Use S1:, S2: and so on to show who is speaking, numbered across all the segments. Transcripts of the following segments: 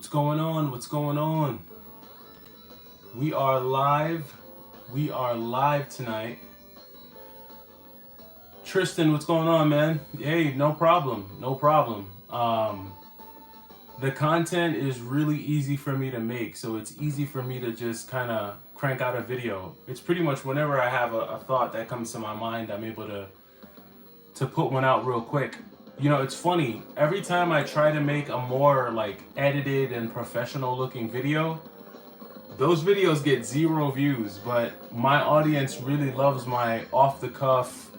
S1: What's going on? What's going on? We are live. We are live tonight. Tristan, what's going on, man? Hey, no problem. No problem. The content is really easy for me to make, so it's easy for me to just kind of crank out a video. It's pretty much whenever I have a thought that comes to my mind, I'm able to put one out real quick. You know, it's funny. Every time I try to make a more like edited and professional looking video, those videos get 0 views, but my audience really loves my off the cuff,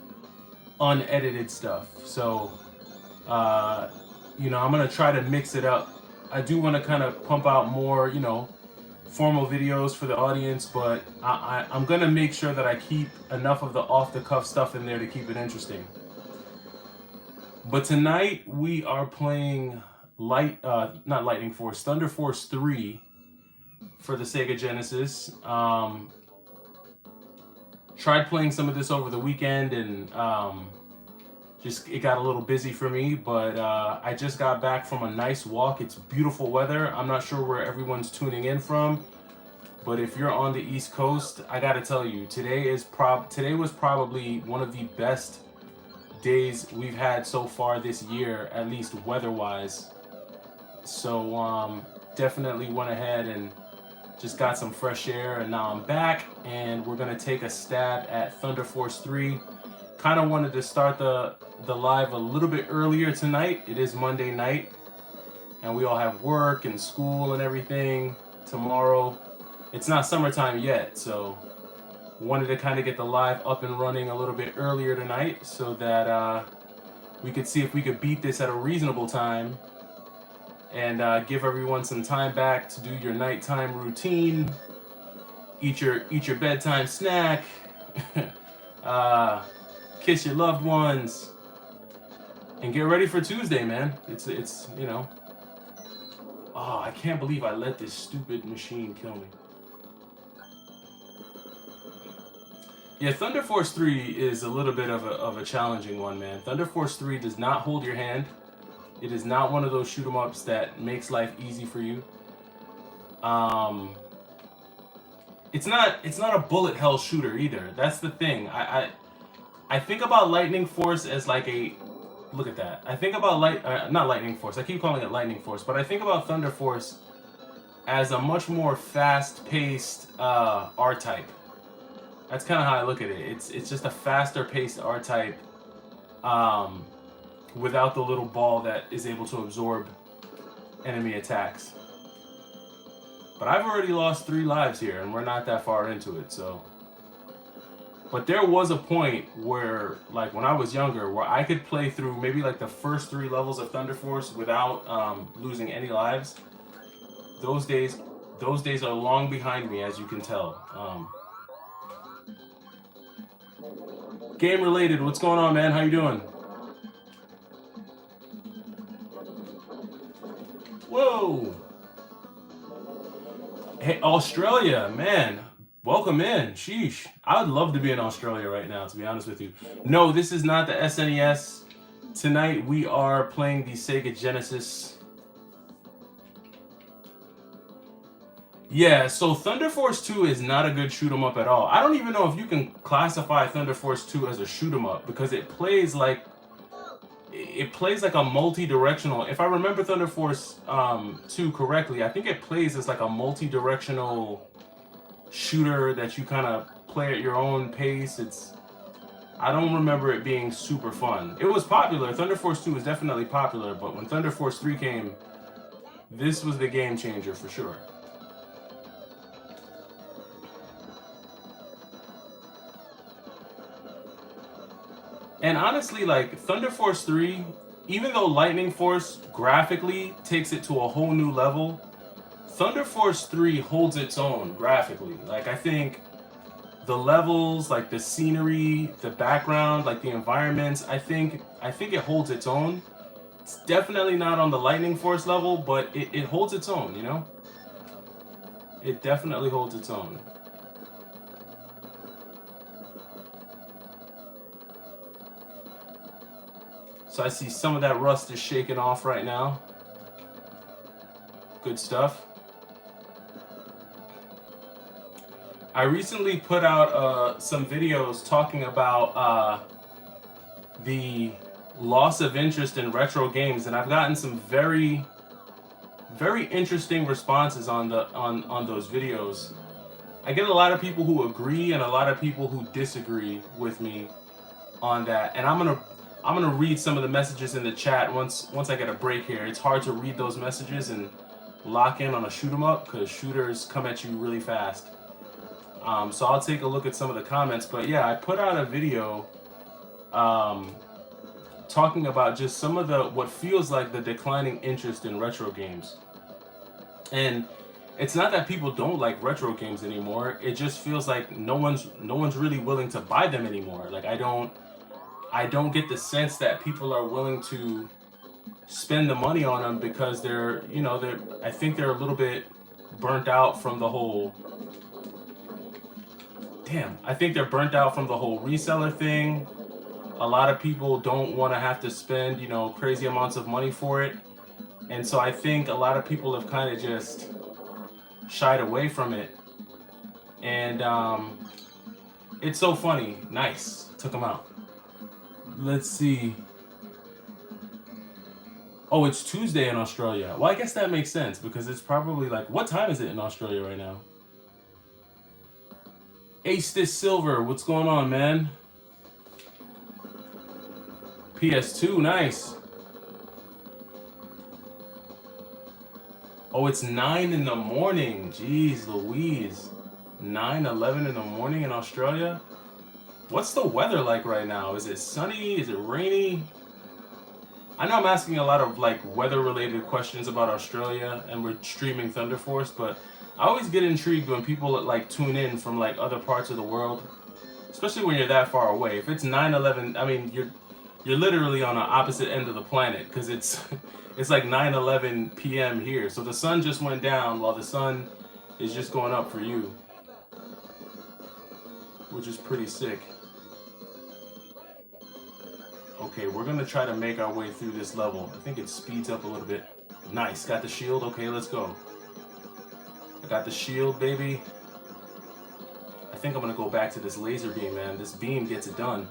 S1: unedited stuff. So, you know, I'm gonna try to mix it up. I do want to kind of pump out more, you know, formal videos for the audience, but I'm gonna make sure that I keep enough of the off the cuff stuff in there to keep it interesting. But tonight we are playing not Lightning Force, Thunder Force 3 for the Sega Genesis. Tried playing some of this over the weekend and just it got a little busy for me, but I just got back from a nice walk. It's beautiful weather. I'm not sure where everyone's tuning in from, but if you're on the East Coast, I gotta tell you, today was probably one of the best days we've had so far this year, at least weather-wise. So definitely went ahead and just got some fresh air, and now I'm back, and we're gonna take a stab at Thunder Force 3. Kind of wanted to start the live a little bit earlier tonight. It is Monday night, and we all have work and school and everything tomorrow. It's not summertime yet, so wanted to kind of get the live up and running a little bit earlier tonight so that we could see if we could beat this at a reasonable time and give everyone some time back to do your nighttime routine, eat your bedtime snack, kiss your loved ones, and get ready for Tuesday, man. It's you know. Oh, I can't believe I let this stupid machine kill me. Yeah, Thunder Force 3 is a little bit of a challenging one, man. Thunder Force 3 does not hold your hand. It is not one of those shoot 'em ups that makes life easy for you. It's not a bullet hell shooter either. That's the thing. I think about Lightning Force as like a look at that. I think about not Lightning Force. I keep calling it Lightning Force, but I think about Thunder Force as a much more fast-paced R-type. That's kind of how I look at it. It's just a faster paced R-type without the little ball that is able to absorb enemy attacks. But I've already lost 3 lives here, and we're not that far into it, so. But there was a point where, like when I was younger, where I could play through maybe like the first 3 levels of Thunder Force without losing any lives. Those days are long behind me, as you can tell. Game related, what's going on, man? How you doing? Whoa! Hey, Australia, man. Welcome in. Sheesh. I would love to be in Australia right now, to be honest with you. No, this is not the SNES. Tonight we are playing the Sega Genesis. Yeah, so Thunder Force 2 is not a good shoot 'em up at all. I don't even know if you can classify Thunder Force 2 as a shoot 'em up because it plays like a multi-directional. If I remember Thunder Force 2 correctly, I think it plays as like a multi-directional shooter that you kind of play at your own pace. I don't remember it being super fun. It was popular. Thunder Force 2 was definitely popular, but when Thunder Force 3 came, this was the game changer for sure. And honestly, like Thunder Force 3, even though Lightning Force graphically takes it to a whole new level, Thunder Force 3 holds its own graphically. Like I think the levels, like the scenery, the background, like the environments, I think it holds its own. It's definitely not on the Lightning Force level, but it holds its own, you know? It definitely holds its own. So I see some of that rust is shaking off right now. Good stuff. I recently put out some videos talking about the loss of interest in retro games, and I've gotten some very interesting responses on those videos. I get a lot of people who agree and a lot of people who disagree with me on that, and I'm gonna read some of the messages in the chat once I get a break here. It's hard to read those messages and lock in on a shoot 'em up because shooters come at you really fast. So I'll take a look at some of the comments, but yeah, I put out a video talking about just some of what feels like the declining interest in retro games. And it's not that people don't like retro games anymore. It just feels like no one's really willing to buy them anymore. Like I don't get the sense that people are willing to spend the money on them because I think they're a little bit burnt out from the whole reseller thing. A lot of people don't want to have to spend, crazy amounts of money for it. And so I think a lot of people have kind of just shied away from it. And it's so funny. Nice. Took them out. Let's see. Oh, it's Tuesday in Australia. Well, I guess that makes sense because it's probably like, what time is it in Australia right now? Ace this Silver, what's going on, man? PS2, nice. Oh, it's 9 in the morning. Jeez Louise. 9:11 in the morning in Australia? What's the weather like right now? Is it sunny? Is it rainy? I know I'm asking a lot of weather-related questions about Australia, and we're streaming Thunder Force, but I always get intrigued when people tune in from other parts of the world, especially when you're that far away. If it's 9:11, I mean you're literally on the opposite end of the planet because it's like 9:11 p.m. here. So the sun just went down while the sun is just going up for you, which is pretty sick. Okay, we're gonna try to make our way through this level. I think it speeds up a little bit. Nice, got the shield. Okay, let's go. I got the shield, baby. I think I'm gonna go back to this laser beam, man. This beam gets it done.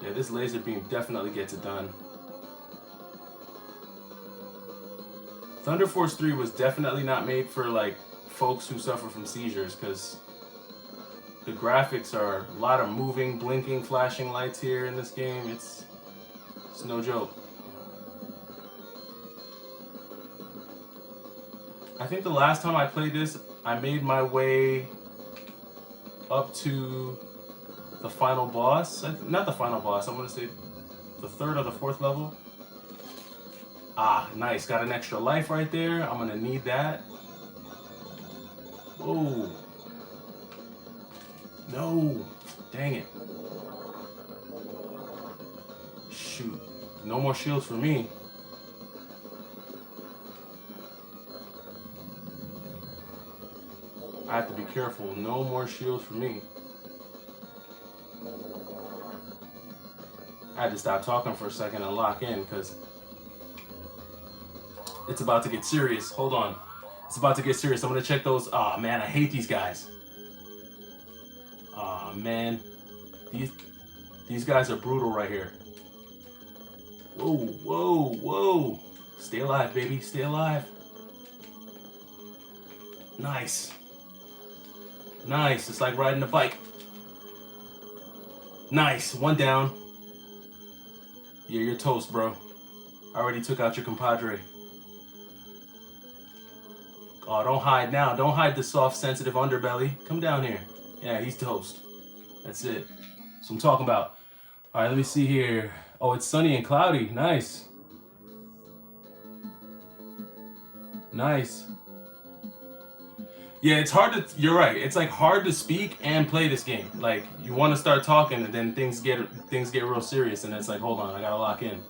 S1: Yeah, this laser beam definitely gets it done. Thunder Force 3 was definitely not made for folks who suffer from seizures because the graphics are a lot of moving, blinking, flashing lights here in this game. It's no joke. I think the last time I played this, I made my way up to the final boss. Not the final boss, I'm gonna say the 3rd or the 4th level. Ah, nice, got an extra life right there. I'm gonna need that. Whoa. No, dang it. Shoot, no more shields for me. I have to be careful, no more shields for me. I had to stop talking for a second and lock in because it's about to get serious. Hold on, it's about to get serious. I'm gonna check those. Oh man, I hate these guys. Oh man, these guys are brutal right here. Whoa, whoa, whoa. Stay alive, baby, stay alive. Nice. Nice, it's like riding a bike. Nice, one down. Yeah, you're toast, bro. I already took out your compadre. Oh, don't hide now. Don't hide the soft, sensitive underbelly. Come down here. Yeah, he's toast. That's it. That's what I'm talking about. All right, let me see here. Oh, it's sunny and cloudy. Nice. Nice. Yeah, it's hard to, you're right. It's hard to speak and play this game. You want to start talking and then things get real serious and it's hold on, I gotta lock in.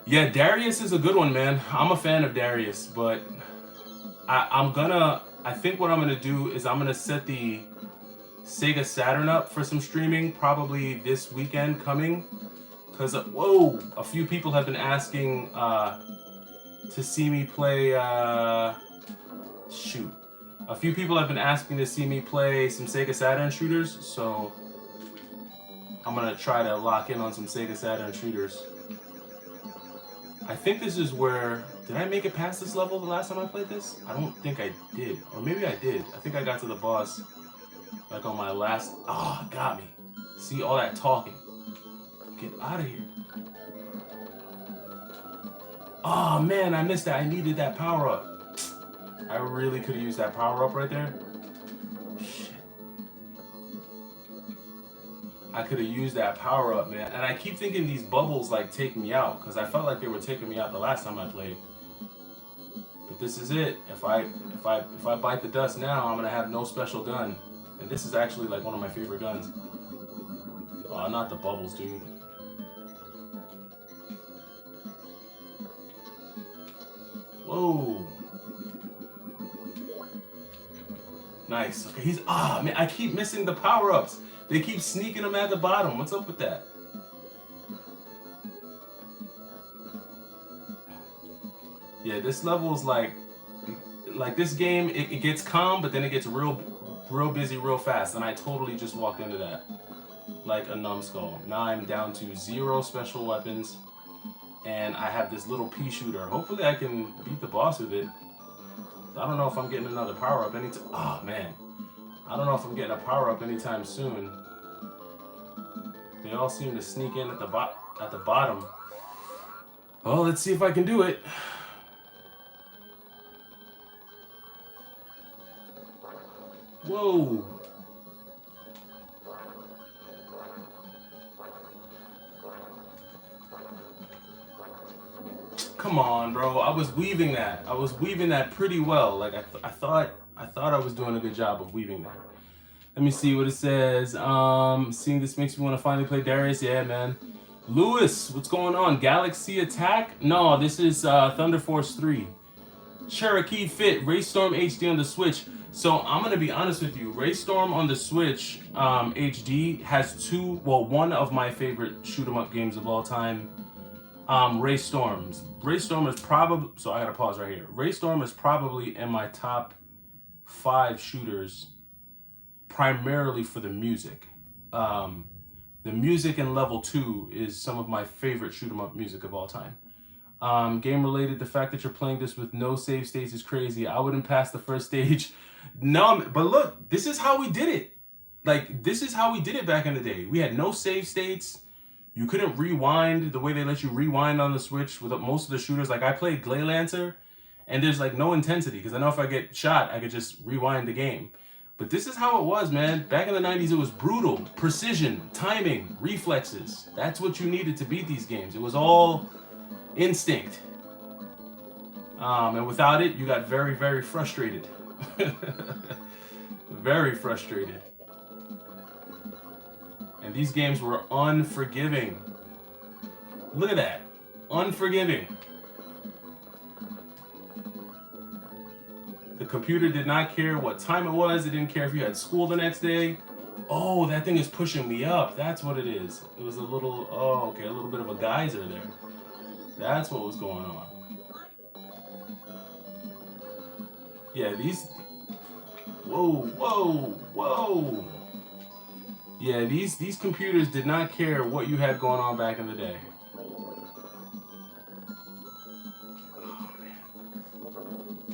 S1: Yeah, Darius is a good one, man. I'm a fan of Darius, but I think what I'm gonna do is I'm gonna set the Sega Saturn up for some streaming probably this weekend coming, Because, whoa, a few people have been asking to see me play, shoot. A few people have been asking to see me play some Sega Saturn shooters, so I'm gonna try to lock in on some Sega Saturn shooters. I think this is where, did I make it past this level the last time I played this? I don't think I did, or maybe I did. I think I got to the boss, like on my last, oh, got me. See all that talking. Get out of here. Oh man, I missed that. I needed that power up. I really could have used that power up right there. Shit. I could have used that power up, man. And I keep thinking these bubbles like take me out, because I felt like they were taking me out the last time I played. But this is it. If I bite the dust now, I'm gonna have no special gun. And this is actually like one of my favorite guns. Oh, not the bubbles, dude. Whoa. Nice. Okay, he's, man, I keep missing the power-ups. They keep sneaking them at the bottom. What's up with that? Yeah, this level is like this game, it gets calm, but then it gets real busy real fast. And I totally just walked into that like a numbskull. Now I'm down to 0 special weapons. And I have this little pea shooter. Hopefully I can beat the boss with it. I don't know if I'm getting another power-up anytime. Oh, man. I don't know if I'm getting a power-up anytime soon. They all seem to sneak in at the bottom. Oh, let's see if I can do it. Whoa. Come on, bro. I was weaving that. I was weaving that pretty well. Like I thought I was doing a good job of weaving that. Let me see what it says. Seeing this makes me want to finally play Darius. Yeah, man. Lewis, what's going on? Galaxy Attack? No, this is Thunder Force 3. Cherokee Fit, Raystorm HD on the Switch. So I'm gonna be honest with you. Raystorm on the Switch HD has one of my favorite shoot 'em up games of all time. Raystorm is probably, so I gotta pause right here. Raystorm is probably in my top 5 shooters, primarily for the music. The music in level 2 is some of my favorite shoot 'em up music of all time. Game related, the fact that you're playing this with no save states is crazy. I wouldn't pass the first stage. No, but look, this is how we did it. Like, this is how we did it back in the day. We had no save states. You couldn't rewind the way they let you rewind on the Switch with most of the shooters. Like, I played Glaylancer, and there's like no intensity, because I know if I get shot, I could just rewind the game. But this is how it was, man. Back in the 90s, it was brutal. Precision, timing, reflexes. That's what you needed to beat these games. It was all instinct. And without it, you got very, very frustrated. Very frustrated. And these games were unforgiving. Look at that. Unforgiving. The computer did not care what time it was. It didn't care if you had school the next day. Oh, that thing is pushing me up. That's what it is. It was a little, oh, okay, a little bit of a geyser there. That's what was going on. Yeah, these, whoa, whoa, whoa. Yeah, these computers did not care what you had going on back in the day.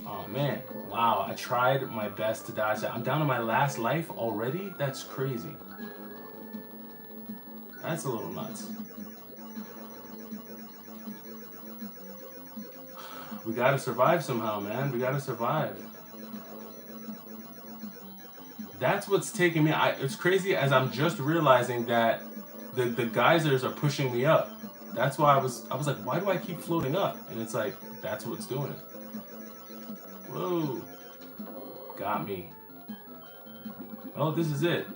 S1: Oh man. Wow, I tried my best to dodge that. I'm down to my last life already? That's crazy. That's a little nuts. We gotta survive somehow, man. We gotta survive. That's what's taking me. It's crazy as I'm just realizing that the geysers are pushing me up. That's why I was like, why do I keep floating up? And it's like, that's what's doing it. Whoa. Got me. Oh, this is it.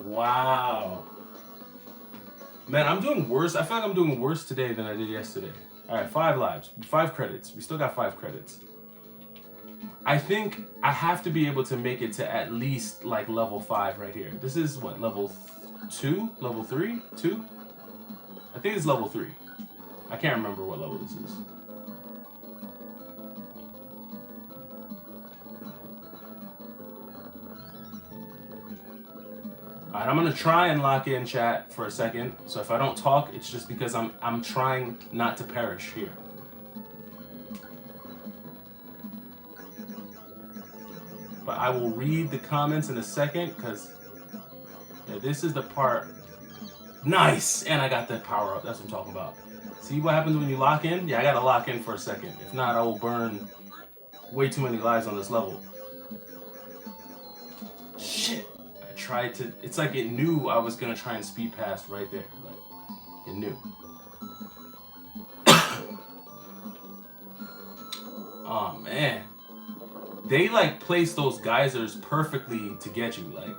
S1: Wow. Man, I'm doing worse. I feel like I'm doing worse today than I did yesterday. All right, 5 lives, 5 credits. We still got 5 credits. I think I have to be able to make it to at least like level 5 right here. This is what, level 2? Level 3? 2? I think it's level 3. I can't remember what level this is. Alright, I'm gonna try and lock in chat for a second. So if I don't talk, it's just because I'm trying not to perish here. But I will read the comments in a second, because yeah, this is the part. Nice! And I got that power up. That's what I'm talking about. See what happens when you lock in? Yeah, I gotta lock in for a second. If not, I will burn way too many lives on this level. Shit! I tried to... It's like it knew I was gonna try and speed past right there. Like, it knew. Oh, man. They, like, place those geysers perfectly to get you. Like,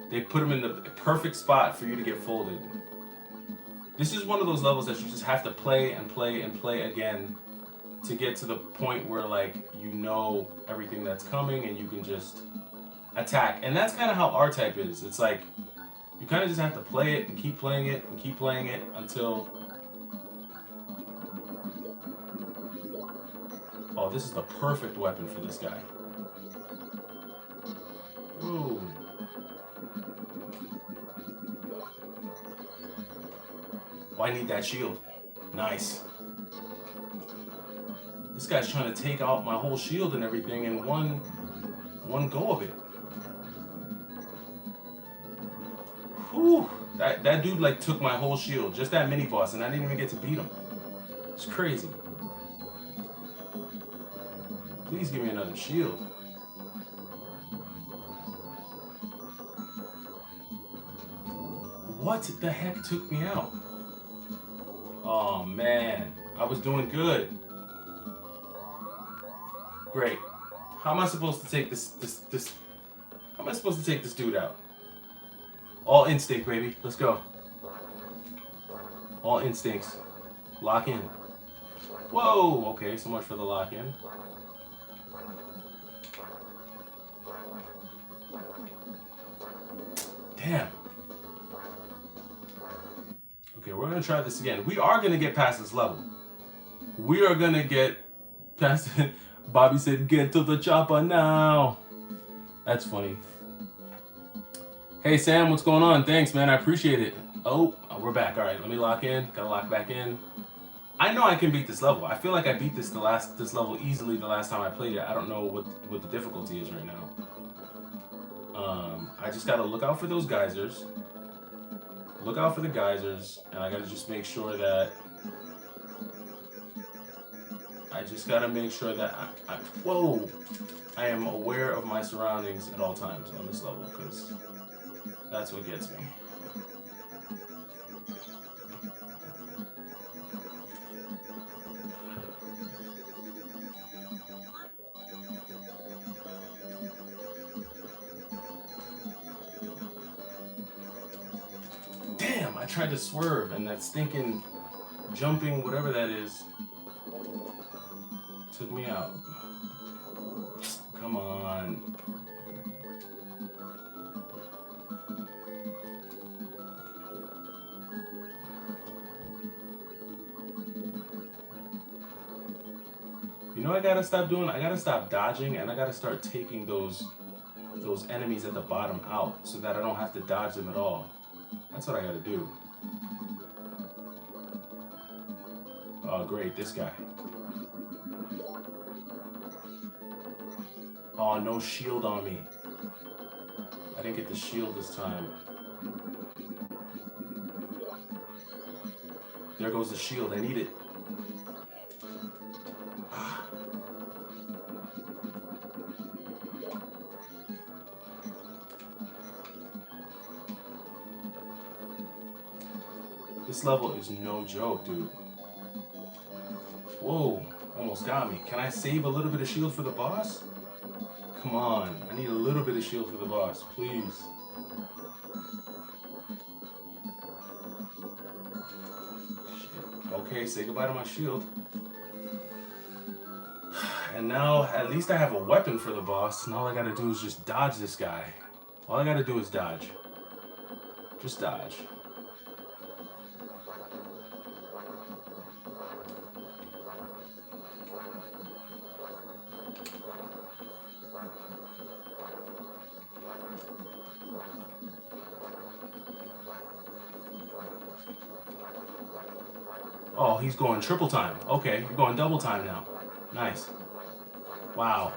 S1: they put them in the perfect spot for you to get folded. This is one of those levels that you just have to play and play and play again to get to the point where, like, you know everything that's coming and you can just attack. And that's kind of how R-Type is. It's like, you kind of just have to play it and keep playing it and keep playing it until... Oh, this is the perfect weapon for this guy. Ooh. Oh, I need that shield. Nice. This guy's trying to take out my whole shield and everything in one go of it. Whew. That dude like took my whole shield. Just that mini boss, and I didn't even get to beat him. It's crazy. Please give me another shield. What the heck took me out? Oh man, I was doing good. Great. How am I supposed to take this? How am I supposed to take this dude out? All instinct, baby. Let's go. All instincts. Lock in. Whoa. Okay, so much for the lock in. Damn. Okay, we're gonna try this again. We are gonna get past this level. We are gonna get past it. Bobby said, "Get to the chopper now." That's funny. Hey Sam, what's going on? Thanks, man. I appreciate it. Oh, we're back. All right, let me lock in. Gotta lock back in. I know I can beat this level. I feel like I beat this level easily the last time I played it. I don't know what the difficulty is right now. I just gotta look out for those geysers. Look out for the geysers, and I gotta just make sure that whoa, I am aware of my surroundings at all times on this level, because that's what gets me. Damn, I tried to swerve, and that stinking jumping, whatever that is, took me out. Come on. You know what I gotta stop doing? I gotta stop dodging, and I gotta start taking those enemies at the bottom out so that I don't have to dodge them at all. That's what I gotta do. Oh great, this guy. Oh, no shield on me. I didn't get the shield this time. There goes the shield. I need it. Ah. This level is no joke, dude. Whoa, almost got me. Can I save a little bit of shield for the boss? Come on, I need a little bit of shield for the boss, please. Shit. Okay, say goodbye to my shield. And now, at least I have a weapon for the boss, and all I gotta do is just dodge this guy. All I gotta do is dodge. Just dodge. Oh, he's going triple time. Okay, you're going double time now. Nice. Wow.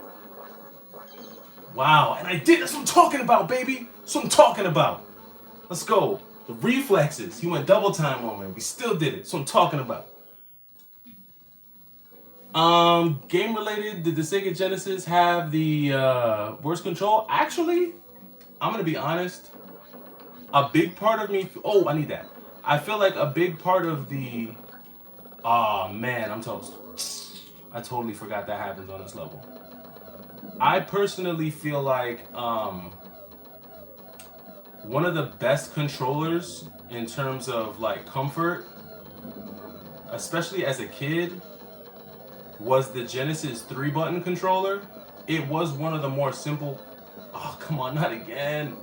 S1: Wow, and I did. That's what I'm talking about, baby. That's what I'm talking about. Let's go. The reflexes. He went double time on me. We still did it. That's what I'm talking about. Game related. Did the Sega Genesis have the worst control? Actually, I'm gonna be honest. A big part of me. Oh, I need that. I feel like a big part of the. Oh man, I'm toast. I totally forgot that happens on this level. I personally feel like one of the best controllers in terms of like comfort, especially as a kid, was the Genesis 3-button controller. It was one of the more simple. Oh, come on, not again.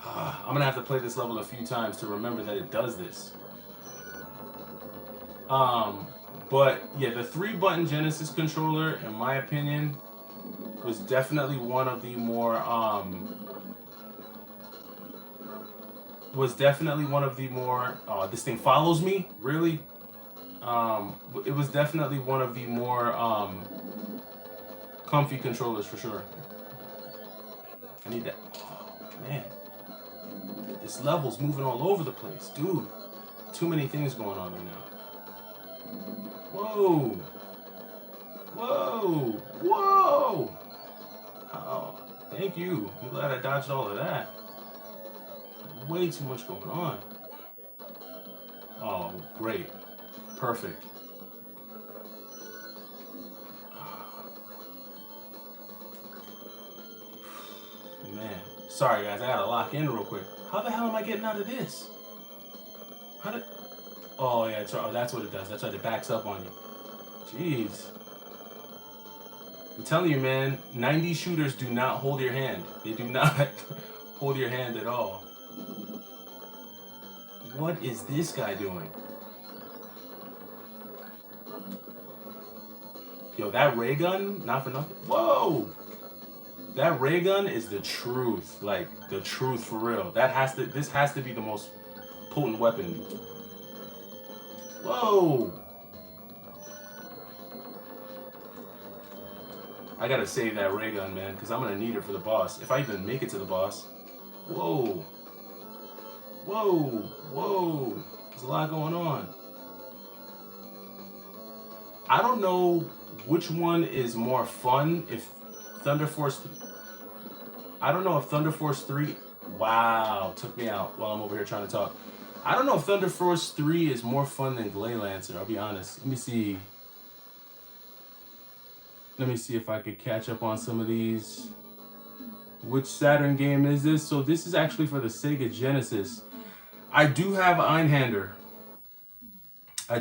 S1: I'm gonna have to play this level a few times to remember that it does this. But yeah, the 3-button Genesis controller, in my opinion, was definitely one of the more oh, this thing follows me, really. It was definitely one of the more comfy controllers for sure. I need that. Oh man, this level's moving all over the place, dude. Too many things going on right now. Whoa, whoa, whoa. Oh, thank you. I'm glad I dodged all of that. Way too much going on. Oh, great. Perfect. Man. Sorry, guys. I gotta lock in real quick. How the hell am I getting out of this? How did... Oh, yeah. Oh, that's what it does. That's why it backs up on you. Jeez. I'm telling you, man. 90 shooters do not hold your hand. They do not hold your hand at all. What is this guy doing? Yo, that ray gun, not for nothing. Whoa! That ray gun is the truth. Like, the truth for real. This has to be the most potent weapon. Whoa! I gotta save that ray gun, man, because I'm gonna need it for the boss. If I even make it to the boss. Whoa! Whoa! Whoa! There's a lot going on. I don't know which one is more fun, if Thunder Force... I don't know if Thunder Force 3... Wow, took me out while I'm over here trying to talk. I don't know if Thunder Force 3 is more fun than Glay Lancer, I'll be honest. Let me see. Let me see if I could catch up on some of these. Which Saturn game is this? So this is actually for the Sega Genesis. I do have Einhander. I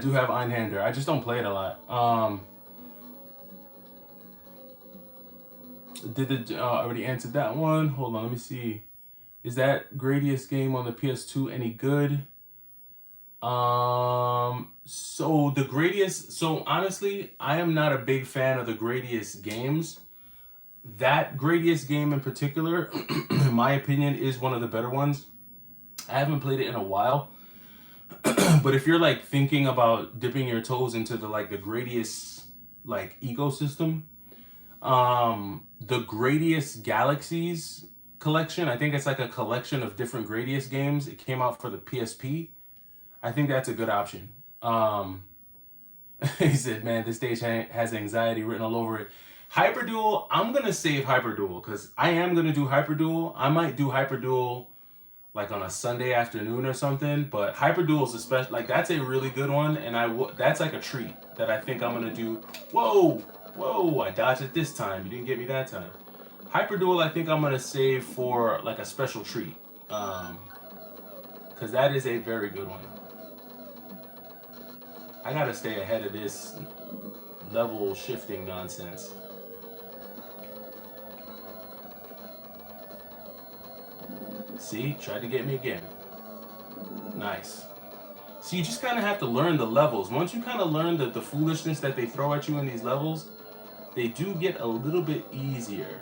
S1: just don't play it a lot. Already answered that one. Hold on, let me see. Is that Gradius game on the PS2 any good? So the Gradius. So honestly, I am not a big fan of the Gradius games. That Gradius game in particular, in my opinion, is one of the better ones. I haven't played it in a while. But if you're like thinking about dipping your toes into the Gradius like ecosystem, the Gradius Galaxies collection, I think it's like a collection of different Gradius games. It came out for the PSP. I think that's a good option. He said, man, this stage has anxiety written all over it. Hyperduel, I'm gonna save Hyperduel because I am gonna do Hyperduel. I might do Hyperduel like on a Sunday afternoon or something, but Hyperduel is especially like that's a really good one, and that's like a treat that I think I'm gonna do. Whoa, whoa! I dodged it this time. You didn't get me that time. Hyperduel, I think I'm gonna save for like a special treat, because that is a very good one. I gotta stay ahead of this level shifting nonsense. See, tried to get me again. Nice. So you just kind of have to learn the levels. Once you kind of learn the foolishness that they throw at you in these levels, they do get a little bit easier.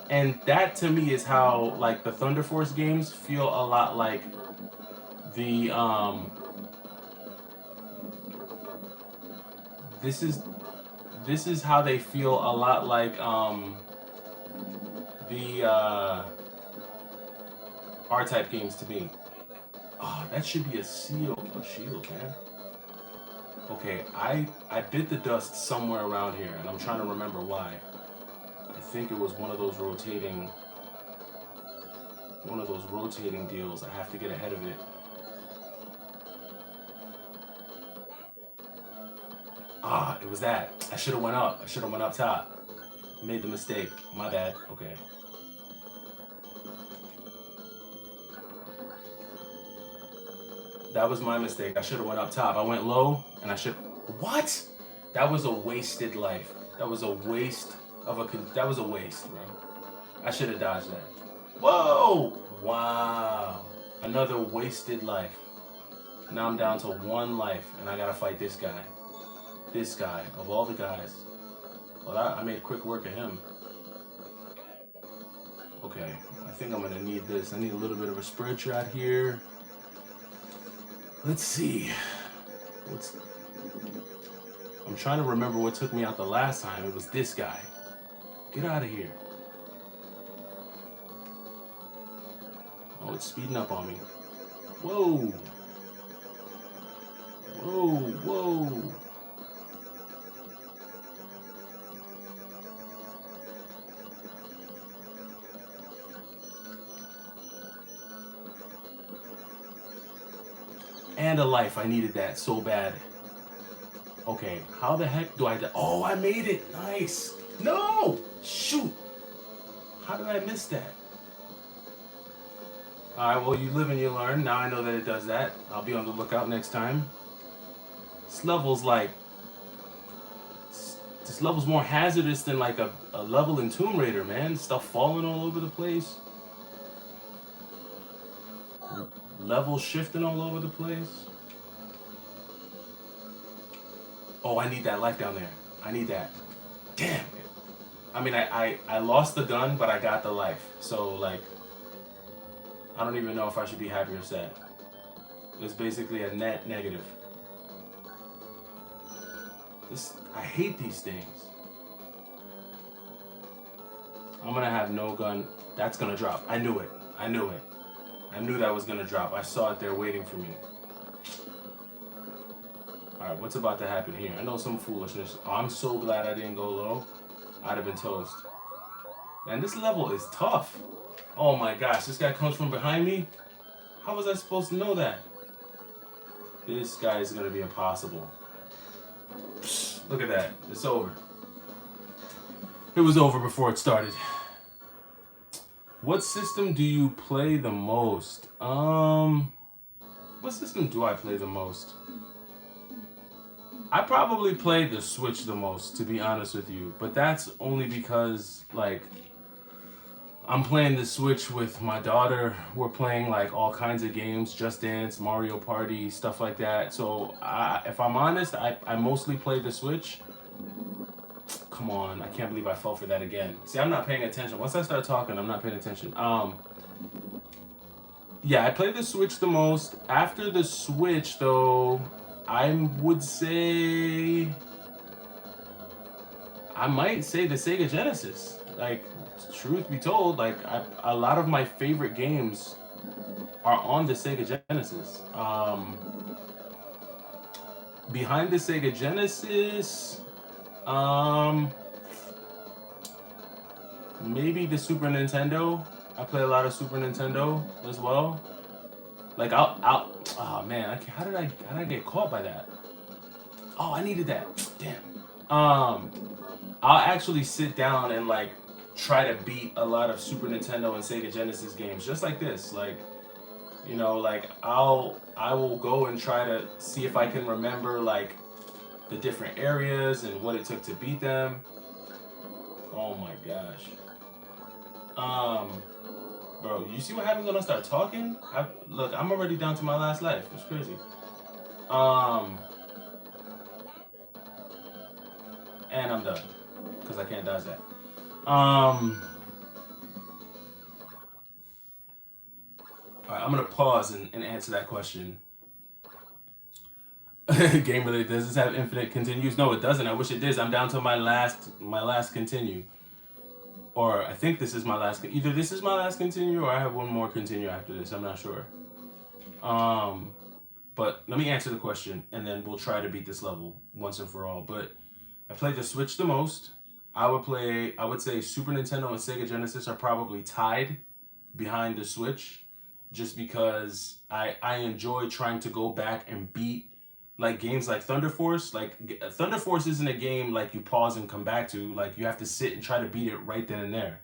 S1: And that to me is how like the Thunder Force games feel a lot like the this is how they feel a lot like the R-type games to me. Oh, that should be a shield, man. Okay, I bit the dust somewhere around here, and I'm trying to remember why. I think it was one of those rotating deals. I have to get ahead of it. Ah, it was that. I should have went up. I should have went up top. Made the mistake. My bad. Okay. That was my mistake. I should have went up top. I went low, and I should... What? That was a wasted life. That was a waste of a... That was a waste, bro. I should have dodged that. Whoa! Wow. Another wasted life. Now I'm down to 1 life, and I gotta fight this guy. This guy, of all the guys. Well, I made quick work of him. Okay, I think I'm gonna need this. I need a little bit of a spread shot here. Let's see. I'm trying to remember what took me out the last time. It was this guy. Get out of here. Oh, it's speeding up on me. Whoa. Whoa, whoa. And a life. I needed that so bad. Okay, how the heck do I... Oh, I made it. Nice. No! Shoot. How did I miss that? Alright, well, you live and you learn. Now I know that it does that. I'll be on the lookout next time. This level's like... This level's more hazardous than like a level in Tomb Raider, man. Stuff falling all over the place. Level shifting all over the place. Oh, I need that life down there. I need that. Damn it. I mean, I lost the gun, but I got the life. So, like, I don't even know if I should be happy or sad. It's basically a net negative. I hate these things. I'm gonna have no gun. That's gonna drop. I knew it. I knew it. I knew that was gonna drop. I saw it there waiting for me. Alright, what's about to happen here? I know some foolishness. Oh, I'm so glad I didn't go low. I'd have been toast. Man, this level is tough. Oh my gosh, this guy comes from behind me? How was I supposed to know that? This guy is gonna be impossible. Psh, look at that. It's over. It was over before it started. What system do you play the most? What system do I play the most? I probably play the Switch the most, to be honest with you. But that's only because, like, I'm playing the Switch with my daughter. We're playing, like, all kinds of games. Just Dance, Mario Party, stuff like that. So, if I'm honest, I mostly play the Switch. Come on, I can't believe I fell for that again. See, I'm not paying attention. Once I start talking, I'm not paying attention. Yeah, I play the Switch the most. After the Switch, though, I would say... I might say the Sega Genesis. Like, truth be told, like, a lot of my favorite games are on the Sega Genesis. Behind the Sega Genesis... maybe the Super Nintendo. I play a lot of Super Nintendo as well. Like oh man, how did I get caught by that? Oh, I needed that. Damn. I'll actually sit down and like try to beat a lot of Super Nintendo and Sega Genesis games just like this. Like, you know, like I will go and try to see if I can remember like the different areas and what it took to beat them. Oh my gosh. Bro, you see what happens when I start talking? Look, I'm already down to my last life. It's crazy. And I'm done because I can't dodge that. All right, I'm gonna pause and answer that question. Game related. Does this have infinite continues? No, it doesn't. I wish it did. I'm down to my last continue. Or I think this is my last. Either this is my last continue, or I have one more continue after this. I'm not sure. But let me answer the question, and then we'll try to beat this level once and for all. But I played the Switch the most. I would say Super Nintendo and Sega Genesis are probably tied behind the Switch, just because I enjoy trying to go back and beat like games like Thunder Force. Like Thunder Force isn't a game like you pause and come back to. Like you have to sit and try to beat it right then and there.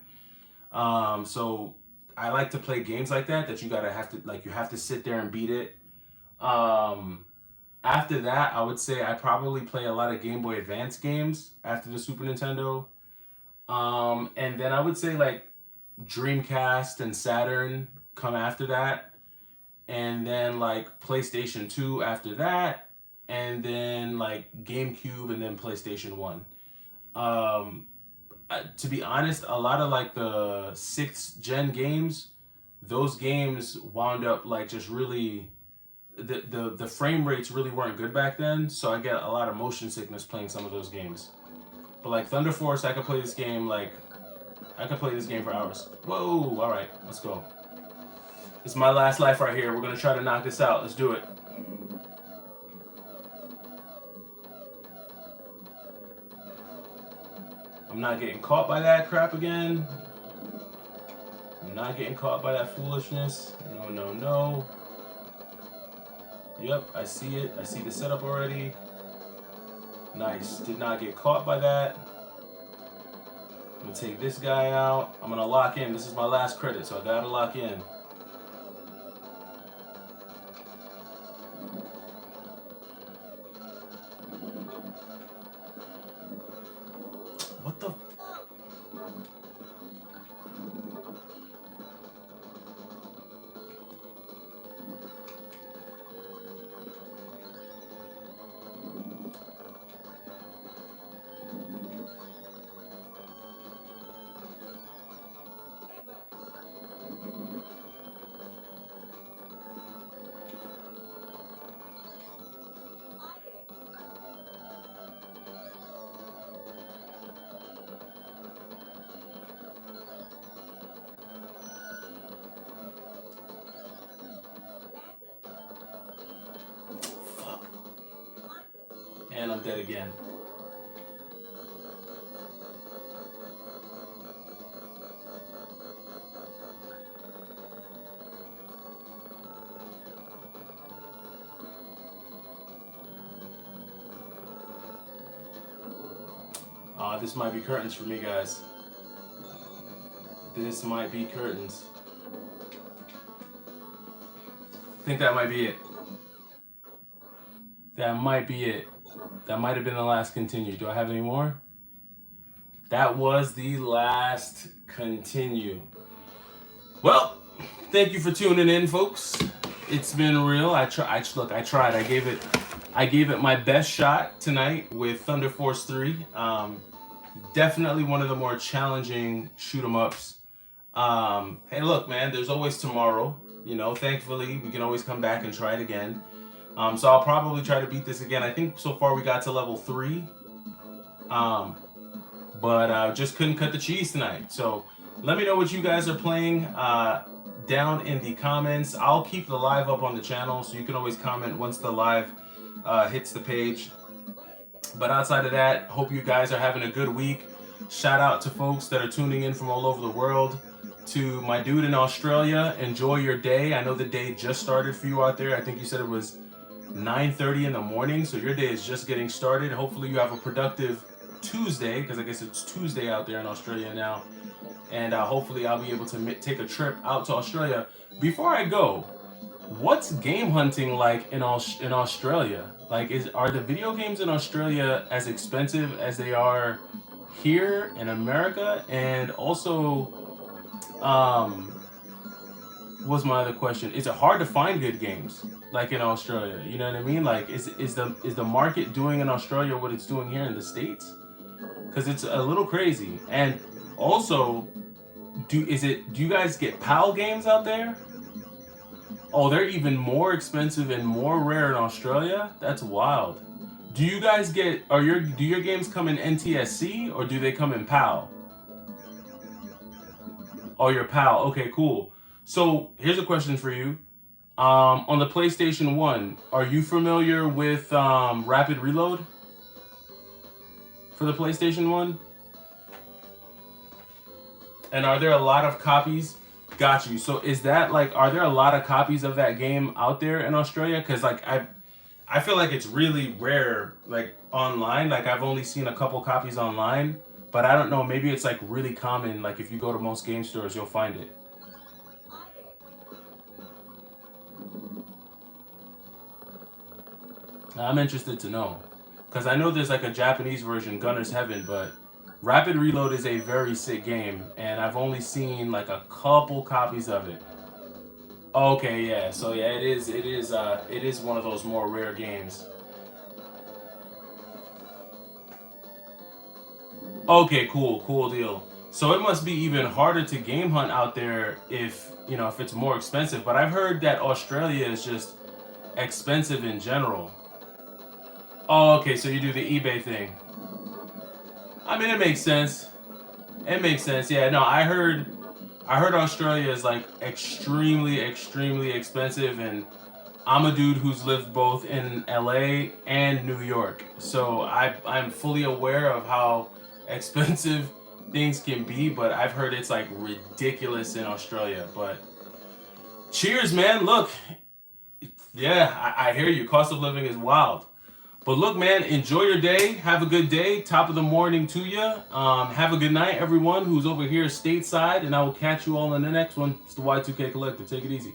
S1: So I like to play games like that you have to sit there and beat it. Um, After that, I would say I probably play a lot of Game Boy Advance games after the Super Nintendo. And then I would say like Dreamcast and Saturn come after that, and then like PlayStation 2 after that, and then like GameCube, and then PlayStation 1. Um, to be honest, a lot of like the 6th gen games, those games wound up like just really the frame rates really weren't good back then, so I get a lot of motion sickness playing some of those games. But like Thunder Force, I could play this game for hours. Whoa! All right, let's go. This is my last life right here. We're gonna try to knock this out. Let's do it. I'm not getting caught by that crap again. I'm not getting caught by that foolishness. No, no, no. Yep, I see it. I see the setup already. Nice. Did not get caught by that. I'm gonna take this guy out. I'm gonna lock in. This is my last credit, so I gotta lock in. What the? And I'm dead again. This might be curtains for me, guys. This might be curtains. I think that might be it. That might be it. That might have been the last continue. Do I have any more? That was the last continue. Well, thank you for tuning in, folks. It's been real. I tried. I gave it my best shot tonight with Thunder Force 3. Definitely one of the more challenging shoot 'em ups. Hey, look, man. There's always tomorrow. You know, thankfully, we can always come back and try it again. So I'll probably try to beat this again. I think so far we got to level 3. But just couldn't cut the cheese tonight. So let me know what you guys are playing down in the comments. I'll keep the live up on the channel, so you can always comment once the live hits the page. But outside of that, hope you guys are having a good week. Shout out to folks that are tuning in from all over the world. To my dude in Australia, enjoy your day. I know the day just started for you out there. I think you said it was 9:30 in the morning, so your day is just getting started. Hopefully you have a productive Tuesday, because I guess it's Tuesday out there in Australia now. And hopefully I'll be able to take a trip out to Australia. Before I go, what's game hunting like in Australia? Like, are the video games in Australia as expensive as they are here in America? And also, was my other question, is it hard to find good games like in Australia? You know what I mean? Like, is the market doing in Australia what it's doing here in the States? Because it's a little crazy. And also, do you guys get PAL games out there? Oh, they're even more expensive and more rare in Australia? That's wild. Do you guys get, do your games come in NTSC or do they come in PAL? Oh, your PAL. Okay, cool. So here's a question for you. On the PlayStation 1, are you familiar with Rapid Reload for the PlayStation 1? And are there a lot of copies? Got you. So is that like, are there a lot of copies of that game out there in Australia? Because like I feel like it's really rare, like online. Like I've only seen a couple copies online, but I don't know. Maybe it's like really common. Like if you go to most game stores, you'll find it. I'm interested to know, because I know there's like a Japanese version, Gunner's Heaven, but Rapid Reload is a very sick game, and I've only seen like a couple copies of it. Okay, yeah. So yeah, it is one of those more rare games. Okay, cool, cool deal. So it must be even harder to game hunt out there if, you know, if it's more expensive. But I've heard that Australia is just expensive in general. Oh, okay, so you do the eBay thing. I mean, it makes sense. It makes sense. Yeah, no, I heard Australia is like extremely, extremely expensive, and I'm a dude who's lived both in LA and New York. So I'm fully aware of how expensive things can be, but I've heard it's like ridiculous in Australia. But cheers, man. Look, yeah, I hear you. Cost of living is wild. But look, man, enjoy your day. Have a good day. Top of the morning to you. Have a good night, everyone who's over here stateside, and I will catch you all in the next one. It's the Y2K Collector. Take it easy.